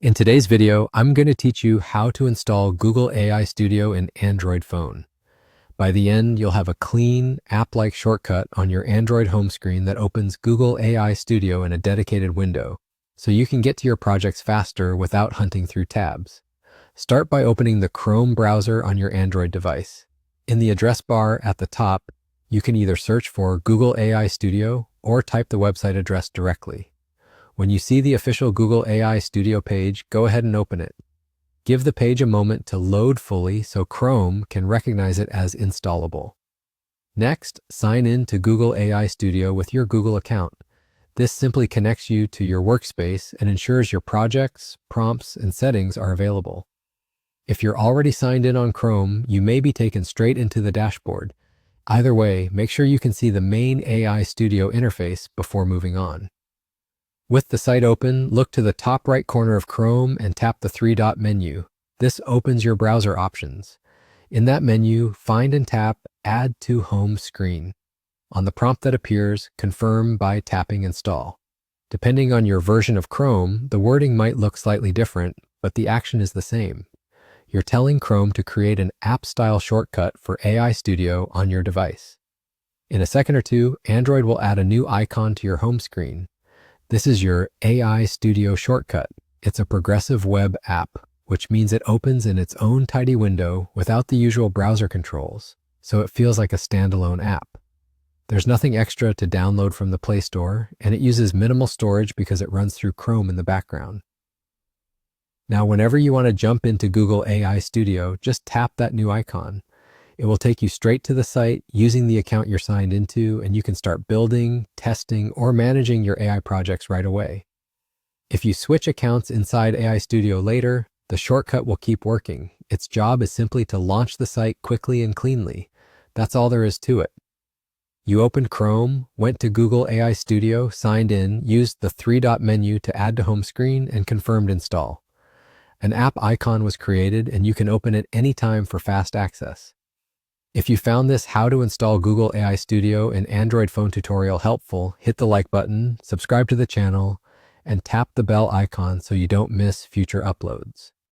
In today's video, I'm going to teach you how to install Google AI Studio in Android phone. By the end, you'll have a clean, app-like shortcut on your Android home screen that opens Google AI Studio in a dedicated window, so you can get to your projects faster without hunting through tabs. Start by opening the Chrome browser on your Android device. In the address bar at the top, you can either search for Google AI Studio or type the website address directly. When you see the official Google AI Studio page, go ahead and open it. Give the page a moment to load fully so Chrome can recognize it as installable. Next, sign in to Google AI Studio with your Google account. This simply connects you to your workspace and ensures your projects, prompts, and settings are available. If you're already signed in on Chrome, you may be taken straight into the dashboard. Either way, make sure you can see the main AI Studio interface before moving on. With the site open, look to the top right corner of Chrome and tap the three-dot menu. This opens your browser options. In that menu, find and tap Add to Home Screen. On the prompt that appears, confirm by tapping Install. Depending on your version of Chrome, the wording might look slightly different, but the action is the same. You're telling Chrome to create an app-style shortcut for AI Studio on your device. In a second or two, Android will add a new icon to your home screen. This is your AI Studio shortcut. It's a progressive web app, which means it opens in its own tidy window without the usual browser controls, so it feels like a standalone app. There's nothing extra to download from the Play Store, and it uses minimal storage because it runs through Chrome in the background. Now, whenever you want to jump into Google AI Studio, just tap that new icon. It will take you straight to the site using the account you're signed into, and you can start building, testing, or managing your AI projects right away. If you switch accounts inside AI Studio later, the shortcut will keep working. Its job is simply to launch the site quickly and cleanly. That's all there is to it. You opened Chrome, went to Google AI Studio, signed in, used the three-dot menu to add to home screen, and confirmed install. An app icon was created, and you can open it anytime for fast access. If you found this How to Install Google AI Studio in Android Phone tutorial helpful, hit the like button, subscribe to the channel, and tap the bell icon so you don't miss future uploads.